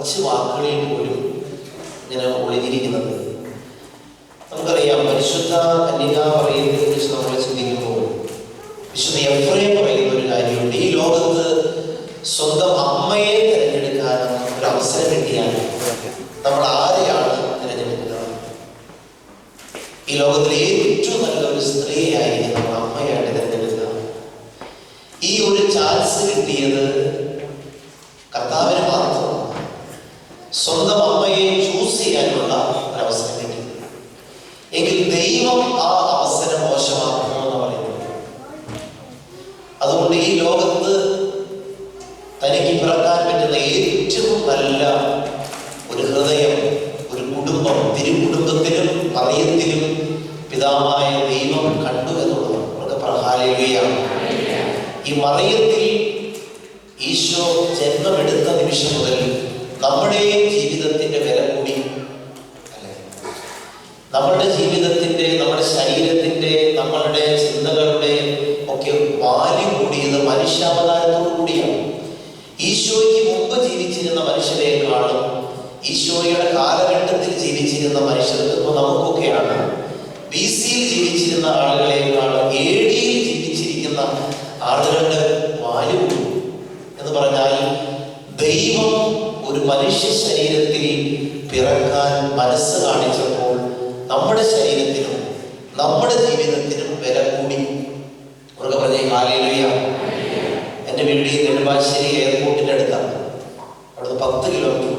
കുറച്ച് വാക്കുകളിൽ പോലും ഇങ്ങനെ ഒളിഞ്ഞിരിക്കുന്നത്. നമുക്കറിയാം, പരിശുദ്ധ കന്യകാമറിയത്തെ കുറിച്ച് നമ്മൾ ചിന്തിക്കുമ്പോൾ വിശുദ്ധ എഫ്രേം പറയുന്ന ഒരു കാര്യമുണ്ട്. ഈ ലോകത്ത് സ്വന്തം അമ്മയെ തിരഞ്ഞെടുക്കാൻ ഒരു അവസരം കിട്ടിയാൽ നമ്മൾ ആരെയാണ് തിരഞ്ഞെടുക്കുക? ഈ ലോകത്തിലെ ഏറ്റവും നല്ല ഒരു സ്ത്രീയായിരിക്കും നമ്മൾ അമ്മയായിട്ട് തിരഞ്ഞെടുക്കുക. ഈ ഒരു ചാൻസ് കിട്ടിയത് കർത്താവിന് മാത്രമാണ്. സ്വന്തം അമ്മയെ ചൂസ് ചെയ്യാനുള്ള ഒരവസരം കിട്ടി. എങ്കിൽ ദൈവം ആ അവസരം മോശമാക്കുമോ എന്ന് പറയുന്നത്. അതുകൊണ്ട് ഈ ലോകത്ത് തനിക്ക് പിറക്കാൻ പറ്റുന്ന ഏറ്റവും നല്ല ഒരു ഹൃദയം, ഒരു കുടുംബം, തിരുകുടുംബത്തിലും മറിയത്തിലും പിതാവായ ദൈവം കണ്ടു എന്നുള്ളതാണ്. അവർക്ക് ഹല്ലേലൂയ. ഈ മറിയത്തിൽ ഈശോ ജന്മമെടുത്ത നിമിഷം മുതൽ നമ്മുടെ ജീവിതത്തിന്റെ വില കൂടി അല്ലേ? നമ്മുടെ ജീവിതത്തിന്റെ, നമ്മുടെ ശരീരത്തിന്റെ, നമ്മളുടെ ചിന്തകളുടെ ഒക്കെ വാല്യം കൂടിയത് മനുഷ്യാവതാരത്തോടു കൂടിയാണ്. ഈശോയ്ക്ക് മുമ്പ് ജീവിച്ചിരുന്ന മനുഷ്യരെക്കാളും ഈശോയുടെ കാലഘട്ടത്തിൽ ജീവിച്ചിരുന്ന മനുഷ്യർക്ക്, ഇപ്പോൾ നമുക്കൊക്കെയാണ് BC-യിൽ ജീവിച്ചിരുന്ന ആളുകളെക്കാളും AD-യിൽ ജീവിച്ചിരിക്കുന്ന ആളുകളുടെ വാല്യം എന്ന് പറഞ്ഞാൽ ദൈവം ഒരു മനുഷ്യ ശരീരത്തിൽ പിറക്കാൻ മനസ്സ് കാണിച്ചപ്പോൾ നമ്മുടെ ശരീരത്തിനും നമ്മുടെ ജീവിതത്തിനും വില കൂടി. അവർക്ക് പറഞ്ഞേ ഹല്ലേലൂയ. എൻ്റെ വീട് ഈ നെടുമ്പാശ്ശേരി എയർപോർട്ടിൻ്റെ അടുത്താണ്. അവിടുന്ന് 10 കിലോമീറ്റർ.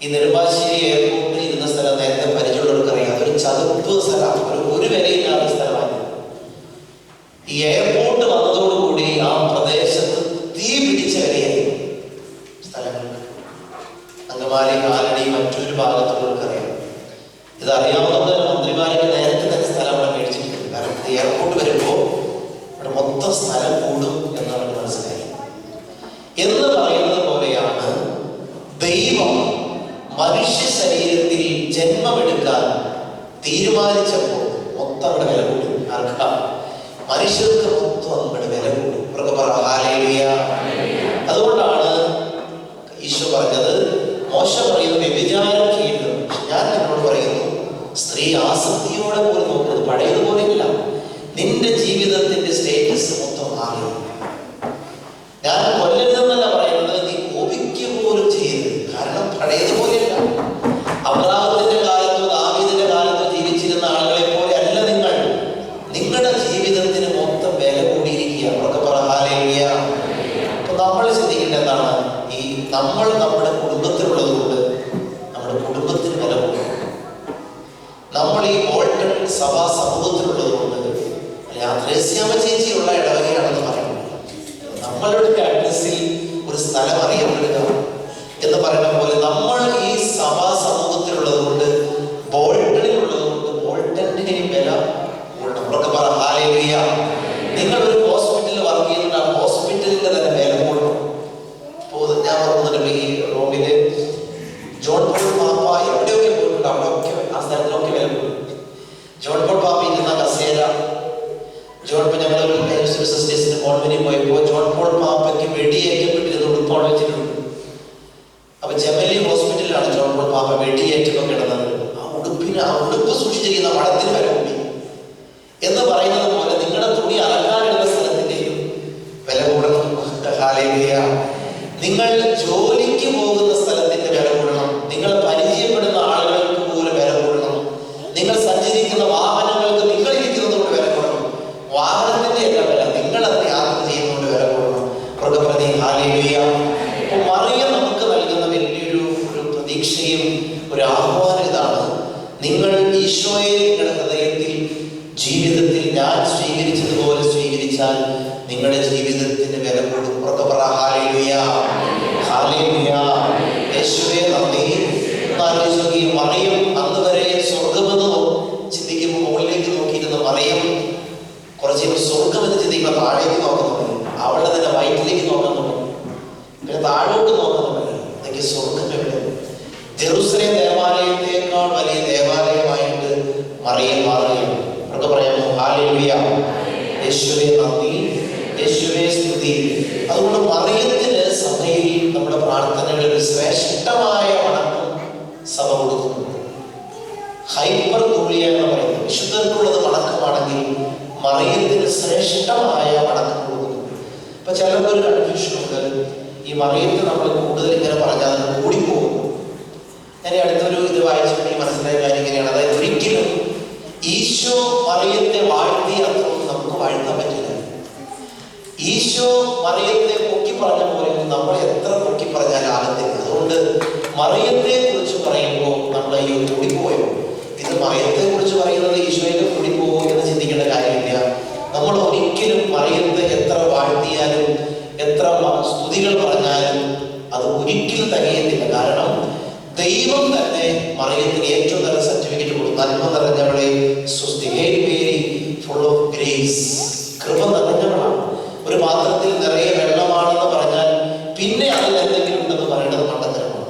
ഈ നെടുമ്പാശ്ശേരി എയർപോർട്ടിൽ ഇരുന്ന സ്ഥലം നേരത്തെ പരിചയമുള്ളവർക്ക് അറിയാം. അതൊരു ചതുപ്പ് സ്ഥലമാണ്, ഒരു വിലയില്ലാത്ത സ്ഥലമാണ്. ഈ എയർപോർട്ട് വന്നതോടുകൂടി ആ പ്രദേശത്ത് തീ പിടിച്ച വിലയായി സ്ഥലങ്ങൾക്ക്. അങ്കമാലി, കാലടി, മറ്റൊരു ഭാഗത്തുള്ളവർക്ക് അറിയാം. ഇതറിയാവുന്ന മന്ത്രിമാരൊക്കെ നേരത്തെ തന്നെ സ്ഥലം അവിടെ മേടിച്ചിട്ടുണ്ട്. കാരണം എയർപോർട്ട് വരുമ്പോൾ ഇവിടെ മൊത്തം സ്ഥലം കൂടും എന്നവർ മനസ്സിലായി. എന്ന് പറയുന്നത് പോലെയാണ് ദൈവം മനുഷ്യ ശരീരത്തിൽ ജന്മമെടുക്കാൻ തീരുമാനിച്ചപ്പോൾ മൊത്തം അവിടെ വില കൂടി. ആർക്കാ? മനുഷ്യർക്ക് മൊത്തം നമ്മുടെ വില കൂടി. അവർക്ക് പറ ഹല്ലേലൂയ. അതുകൊണ്ടാണ് ഈശോ പറഞ്ഞത്, മോശ പറയുന്നത് വ്യഭിചാരം ചെയ്യരുത്. ഞാൻ എന്നോട് പറയുന്നു, സ്ത്രീ ആസക്തിയോടെ പോലും നോക്കരുത്. പഴയതുപോലെ ഇല്ല. നിന്റെ ജീവിതത്തിന്റെ സ്റ്റേറ്റസ് മൊത്തം മാറി. ഞാൻ കൊല്ലരുതെന്നല്ല പറയുന്നത്, നീ കോപിക്കുക പോലും ചെയ്യരുത്. കാരണം പഴയതുപോലെയല്ല. അബ്രാഹത്തിന്റെ കാലത്തോ ദാവീദിന്റെ കാലത്തോ ജീവിച്ചിരുന്ന ആളുകളെ പോലെ അല്ല നിങ്ങൾ. നിങ്ങളുടെ ജീവിതത്തിന് മൊത്തം വില കൂടിയിരിക്കുക. അവർക്ക് പറ ഹല്ലേലൂയ. അപ്പൊ നമ്മൾ ചിന്തിക്കേണ്ട എന്താണ്? ഈ നമ്മൾ നമ്മുടെ കുടുംബത്തിലുള്ളത് കൊണ്ട് നമ്മുടെ കുടുംബത്തിന് വില കൂടും. നമ്മൾ ഈ ബോൾട്ടൺ സഭാ സമൂഹത്തിലുള്ളത് കൊണ്ട്, അല്ലെ ആ ത്രേസ്യാമ്മ ചേച്ചിയുള്ള ഇടവകയാണെന്ന് പറയുന്നത്, നമ്മളുടെ അഡ്രസ്സിൽ ഒരു സ്ഥലം അറിയപ്പെടുക എന്ന് പറയുന്ന പോലെ നമ്മൾ ഈ സഭാ സമൂഹത്തിലുള്ളത് കൊണ്ട്, ബോൾട്ടണിലുള്ളത് കൊണ്ട് ബോൾട്ടന്റെ വില കൂടണം. അവർക്ക് പറ ഹല്ലേലൂയ. നിങ്ങളൊരു ഹോസ്പിറ്റലിൽ വർക്ക് ചെയ്യുന്നുണ്ട്, ആ ഹോസ്പിറ്റലിന്റെ തന്നെ വില കൂടണം. ഇപ്പോൾ ഞാൻ പറഞ്ഞിട്ടുണ്ട്, ഈ റോമില് ജോൺ പോൾ പാപ്പ എവിടെയൊക്കെ പോയിട്ടുണ്ട്, അവിടെയൊക്കെ ആ സ്ഥലത്തിലൊക്കെ വില കൂടും. ജോൺ പോൾ പാപ്പ ഇരിക്കുന്ന കസേര, ഞങ്ങളൊരു കോൺവെന്റിൽ പോയപ്പോൾ ജോൺ പോൾ പാപ്പയ്ക്ക് വെടിയേറ്റപ്പെട്ടിരുന്ന ഉടുപ്പാണ് വെച്ചിട്ടുണ്ട്. അപ്പൊ ജമലി ഹോസ്പിറ്റലിലാണ് ജോൺ പോൾ പാപ്പ വെടിയേറ്റൊക്കെ കിടന്നത്. ആ ഉടുപ്പ് സൂക്ഷിച്ചിരിക്കുന്ന വടത്തിന് വില കൂടി എന്ന് പറയുന്നത് പോലെ നിങ്ങളുടെ തുണി അലക്കാനുള്ള സ്ഥലത്തിന്റെയും വില കൂടണം. ഹല്ലേലൂയ. നിങ്ങൾ ജോലിക്ക് പോകുന്ന സ്ഥലത്തിന്റെ വില കൂടണം. നിങ്ങൾ പരിചയപ്പെടുന്ന ആളുകൾക്ക് പോലും വില കൂടണം. നിങ്ങൾ സഞ്ചരിക്കുന്ന വാഹനങ്ങൾക്ക് നിങ്ങൾ ഇരിക്കുന്നതുകൊണ്ട് വില കൂടണം. വാഹനത്തിന്റെ എല്ലാ വില നിങ്ങൾ അത് യാത്ര ചെയ്യുന്നതുകൊണ്ട് വില കൂടണം. അവർക്ക് പ്രതി ഹല്ലേലൂയ. അപ്പോൾ മറിയം നമുക്ക് നൽകുന്ന വലിയൊരു പ്രതീക്ഷയും ഒരു ആഹ്വാനം ഇതാണ്. നിങ്ങൾ ഈശോയെ നിങ്ങളുടെ ഹൃദയത്തിൽ ജീവിതത്തിൽ ഞാൻ സ്വീകരിച്ചതുപോലെ സ്വീകരിച്ചാൽ നിങ്ങളുടെ ജീവിതത്തിന് വില കൂടും. അവർക്ക് പറ ഹല്ലേലൂയ. ഹല്ലേലൂയ. യേശുവേ നന്ദി. മറിയം അന്ന് വരെ സ്വർഗമെന്ന് ചിന്തിക്കുമ്പോൾ മുകളിലേക്ക് നോക്കിയിരുന്ന മറിയം കുറച്ച് സ്വർഗമെന്ന് ചിന്തിക്കുമ്പോൾ താഴേക്ക് നോക്കാൻ തുടങ്ങി. അവളുടെ തന്നെ വയറ്റിലേക്ക് നോക്കാൻ തുടങ്ങി. പിന്നെ താഴോട്ട് നോക്കാൻ തുടങ്ങി. എനിക്ക് സ്വർഗം എവിടെ? ജെറുസലേം ദേവാലയത്തെക്കാൾ വലിയ ദേവാലയമായിട്ട് മറിയം മാറുകയാണ്. അവർക്ക് പറയാമോ ഹല്ലേലൂയ. യേശുവേ നന്ദി, യേശുവേ സ്തുതി. അതുകൊണ്ട് മറിയത്തിന് സഭയിൽ നമ്മുടെ പ്രാർത്ഥനകളിൽ ഒരു ശ്രേഷ്ഠമായ വണക്കം സഭ കൊടുക്കുന്നു. ഹൈപ്പർ ധൂളിയ എന്ന് പറയുന്നത് വിശുദ്ധർക്കുള്ളത് വണക്കമാണെങ്കിൽ മറിയത്തിന് ശ്രേഷ്ഠമായ വണക്കം കൊടുക്കുന്നു. അപ്പൊ ചിലർക്കൊരു കൺഫ്യൂഷനുണ്ട്, ഈ മറിയത്ത് നമ്മൾ കൂടുതൽ ഇങ്ങനെ പറഞ്ഞാൽ അത് കൂടിപ്പോകുന്നു. ഞാൻ അടുത്തൊരു ഇത് വായിച്ചപ്പോൾ എനിക്ക് മനസ്സിലായ കാര്യം ഇങ്ങനെയാണ്. അതായത് ഒരിക്കലും ഈശോ മറിയത്തെ വാഴ്ത്തിയ അത്രയൊന്നും നമുക്ക് വാഴ്ത്താൻ പറ്റില്ല. ഈശോ മറിയത്തെ പൊക്കി പറഞ്ഞ പോലെ നമ്മൾ എത്ര പൊക്കി പറഞ്ഞാലും ആകത്തില്ല. അതുകൊണ്ട് മറിയത്തെ കുറിച്ച് പറയുമ്പോൾ നമ്മൾ ഈ കൂടിപ്പോയോ, ഇത് മറിയത്തെ കുറിച്ച് പറയുന്നത് ഈശോയെ കൂടിപ്പോവോ എന്ന് ചിന്തിക്കേണ്ട കാര്യമില്ല. നമ്മൾ ഒരിക്കലും മറിയത്തെ എത്ര വാഴ്ത്തിയാലും എത്ര സ്തുതികൾ പറഞ്ഞാലും അത് ഒരിക്കലും തികയത്തില്ല. കാരണം ദൈവം തന്നെ മറിയത്തിന് ഏറ്റവും നല്ല സർട്ടിഫിക്കറ്റ് കൊടുത്തു. നന്മ നിറഞ്ഞവളെ സ്വസ്തി, ഫുൾ ഓഫ് ഗ്രേസ്, കൃപ നിറഞ്ഞവളാണ്. ഒരു പാത്രത്തിൽ നിറയെ വെള്ളമാണെന്ന് പറഞ്ഞാൽ പിന്നെ അതിൽ എന്തെങ്കിലും ഉണ്ടെന്ന് പറയുന്നത് മണ്ടത്തരമാണ്.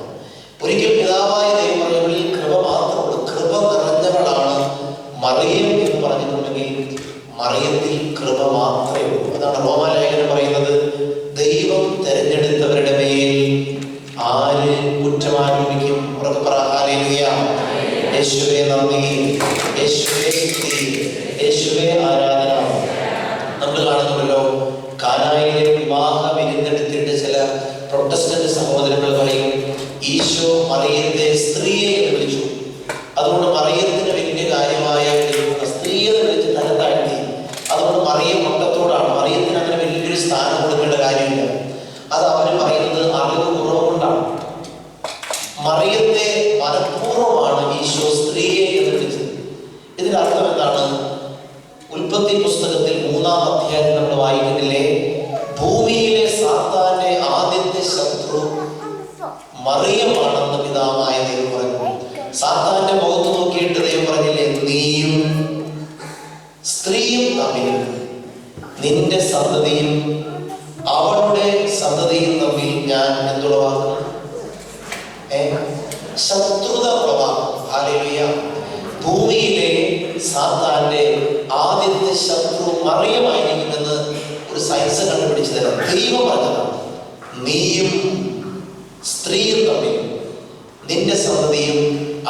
ഒരിക്കൽ പിതാവായ ദൈവം പറഞ്ഞവളിൽ കൃപ മാത്രമുള്ളൂ, കൃപ നിറഞ്ഞവളാണ് മറിയം എന്ന് പറഞ്ഞിട്ടുണ്ടെങ്കിൽ മറിയത്തിൽ കൃപ മാത്രമേ ഉള്ളൂ. അതാണ് റോമാലേഖനം പറയുന്നത്, ദൈവം തെരഞ്ഞെടുത്തവരുടെ മേൽ ആര് കുറ്റമാരോപിക്കും? ഉറക്കെ പറ ഹല്ലേലൂയ. യേശുവേ നന്ദി, യേശുവേ സ്തുതി, യേശുവേ ആരാധന. നമ്മൾ കാണുന്നുണ്ടല്ലോ, കാനായിലെ വിവാഹ വിരുന്നെടുത്തിട്ട് ചില പ്രൊട്ടസ്റ്റന്റ് സഹോദരങ്ങൾ പറയും ഈശോ മറിയത്തെ സ്ത്രീയെ എന്ന് വിളിച്ചു, അതുകൊണ്ട് മറിയത്തിന് വലിയ കാര്യമായ സ്ത്രീയെ വിളിച്ച് തന്നെ താഴ്ത്തി, അതുകൊണ്ട് മറിയം മൊട്ടത്തോടാണ്, മറിയത്തിന് അങ്ങനെ വലിയൊരു സ്ഥാനം കൊടുക്കേണ്ട കാര്യമില്ല. അത് അവര് പറയുന്നത് അറിവ് കുറവ് കൊണ്ടാണ്. മറിയത്തെ മനഃപൂർവ്വമാണ് ഈശോ സ്ത്രീയെ എന്ന് വിളിച്ചത്. ഇതിന്റെ അർത്ഥം എന്താണ്? ഉൽപ്പത്തി പുസ്തകത്തിൽ 3-ാം അധ്യായം നമ്മൾ വായിക്കുന്നില്ലേ, ഭൂമിയിലെ സാത്താന്റെ ആദ്യത്തെ ശത്രു മറിയമാണെന്ന് പിതാവായ ദൈവം പറഞ്ഞു. സാത്താന്റെ മുഖത്ത് നോക്കിയിട്ട് ദൈവം പറഞ്ഞില്ലേ, നീയും സ്ത്രീയും തമ്മിൽ, നിന്റെ സന്തതിയും അവളുടെ സന്തതിയും തമ്മിൽ ഞാൻ എന്തുളവാക്കും? ശത്രുത ഉളവാക്കും. ഹല്ലേലൂയ. ഭൂമിയിലെ സാത്താന്റെ ആദ്യത്തെ ശത്രു മറിയമായിരിക്കുമെന്ന് ഒരു സയൻസ് കണ്ടുപിടിച്ചു തരാം. ദൈവം പറഞ്ഞതാണ്, നീയും സ്ത്രീയും തമ്മിൽ, നിന്റെ സന്തതിയും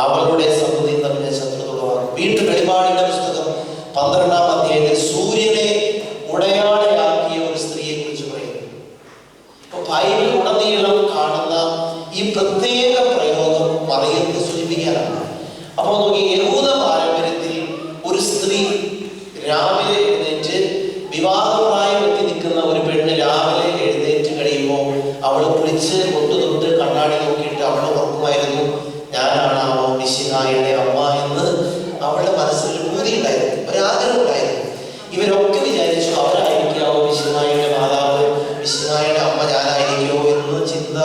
അവളുടെ സന്തതിയും തമ്മിൽ ശത്രുത ഉളവാക്കും. വീണ്ടും വെളിപാടിന്റെ പുസ്തകം 12-ാം അധ്യായത്തിൽ സൂര്യനെ ഉടയാടയാക്കിയ ഒരു സ്ത്രീയെ കുറിച്ച് പറയുന്നു. ഇപ്പൊ ബൈബിൾ ഉടനീളം കാണുന്ന ഈ പ്രത്യേക പ്രയോഗം മറിയത്തെ സൂചിപ്പിക്കാനാണ്. അപ്പോൾ നോക്കി, യഹൂദ പാരമ്പര്യത്തിൽ ഒരു സ്ത്രീ രാവിലെ എഴുന്നേറ്റ്, വിവാഹപ്രായം എത്തി നിൽക്കുന്ന ഒരു പെണ്ണ് രാവിലെ എഴുന്നേറ്റ് കഴിയുമ്പോൾ അവൾ കുളിച്ച് കൊണ്ടു തൊട്ട് കണ്ണാടി നോക്കിയിട്ട് അവൾ ഓർക്കുമായിരുന്നു, ഞാനാണാവോ മിശിഹായുടെ അമ്മ എന്ന് അവളുടെ മനസ്സിൽ പൂതി ഉണ്ടായിരുന്നു, ഒരാഗ്രഹം ഉണ്ടായിരുന്നു. ഇവരൊക്കെ വിചാരിച്ചു അവരായിരിക്കാവോ മിശിഹായുടെ മാതാവ്, മിശിഹായുടെ അമ്മ ഞാനായിരിക്കുമോ എന്ന് ചിന്ത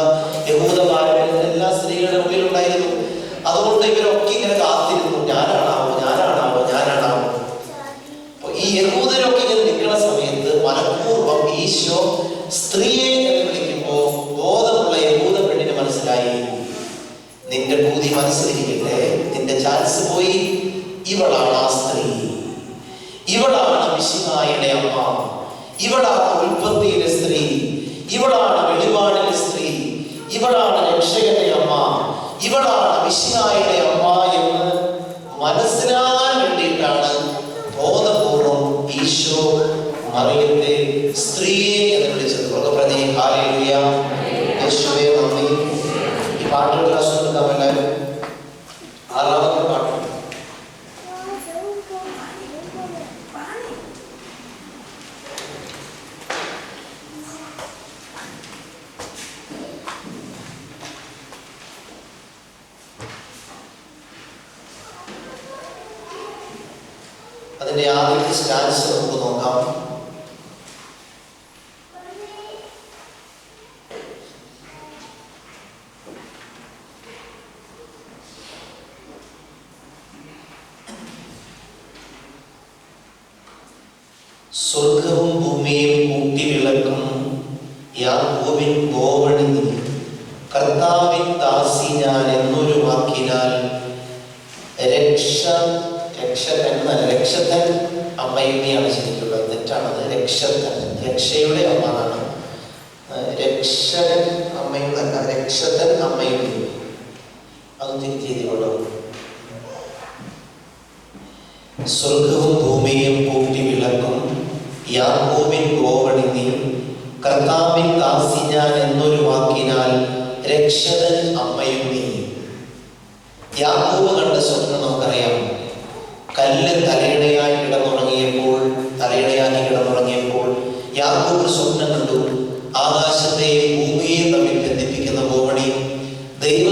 യഹൂദ പാരമ്പര്യത്തിൽ എല്ലാ സ്ത്രീകളുടെ ഉള്ളിലുണ്ടായിരുന്നു. അതുകൊണ്ട് ഇവരൊക്കെ ഇങ്ങനെ കാത്തിരുന്നു, ഞാനാണാവോ ഞാനാണാവോ ഞാനാണാവോ. അപ്പൊ ഈ യഹൂദരൊക്കെ ഇങ്ങനെ നിൽക്കുന്ന സമയത്ത് മനഃപൂർവ്വം ഈശോ സ്ത്രീയെ എന്ന് വിളിക്കുമ്പോൾ ബോധമുള്ള യഹൂദ പെണ്ണിന് മനസ്സിലായി, നിന്റെ ബുദ്ധി മനസ്സിലിരിക്കട്ടെ, നിന്റെ ചാൻസ് പോയി, ഇവളാണ് ആ സ്ത്രീ, ഇവളാണ് മിശിഹായുടെ അമ്മ, ഇവളാണ് ഉൽപ്പത്തിയിലെ സ്ത്രീ, ഇവളാണ് വെളിപാടിലെ സ്ത്രീ, ഇവളാണ് രക്ഷകന്റെ അമ്മ, ഇവളാണ് മിശിഹായുടെ അമ്മ എന്ന് മനസ്സിലാകാൻ വേണ്ടിയിട്ടാണ് ബോധപൂർവം ഈശോ മറിയത്തെ സ്ത്രീയെ എന്ന് വിളിച്ചത്. പറഞ്ഞേ ഹല്ലേലൂയ, യേശുവേ നന്ദി. ഈ പാട്ടുകൾ ക്ലാസ് എടുക്കാം എല്ലാവരും. 6-ാമത്തെ പാട്ട്. അതിന്റെ ആദ്യത്തെ സ്റ്റാൻസ് നമുക്ക് നോക്കാം. സ്വർഗവും ഭൂമിയും കൂട്ടി വിളക്കും യാക്കോബിൻ ഗോവണി, കർത്താവിൻ ദാസി ഞാൻ എന്നൊരു വാക്കിനാൽ രക്ഷകൻ അമ്മയുടെയാണ് ശരിക്കുള്ളത്, തെറ്റാണത്. രക്ഷകൻ, രക്ഷയുടെ അമ്മ എന്നാണ്. രക്ഷകൻ അമ്മ അമ്മയും അല്ല, രക്ഷകൻ അമ്മയും നീ. അത് തിരിച്ചെഴുതിക്കൊള്ളൂ. സ്വർഗവും ഭൂമിയും കൂട്ടി വിളക്കും യാക്കോബിൻ ഗോവണി നീ, കർത്താവിൻ ദാസി ഞാൻ എന്നൊരു വാക്കിനാൽ രക്ഷകൻ അമ്മയും നീ. യാക്കോബ് കണ്ട സ്വപ്നം നമുക്കറിയാം. കല്ല് തലയിണയാക്കി കിടന്നുറങ്ങിയപ്പോൾ യാക്കോബ് സ്വപ്നം കണ്ടു. ആകാശത്തെയും ഭൂമിയെയും തമ്മിൽ ബന്ധിപ്പിക്കുന്ന ഗോവണി ദൈവ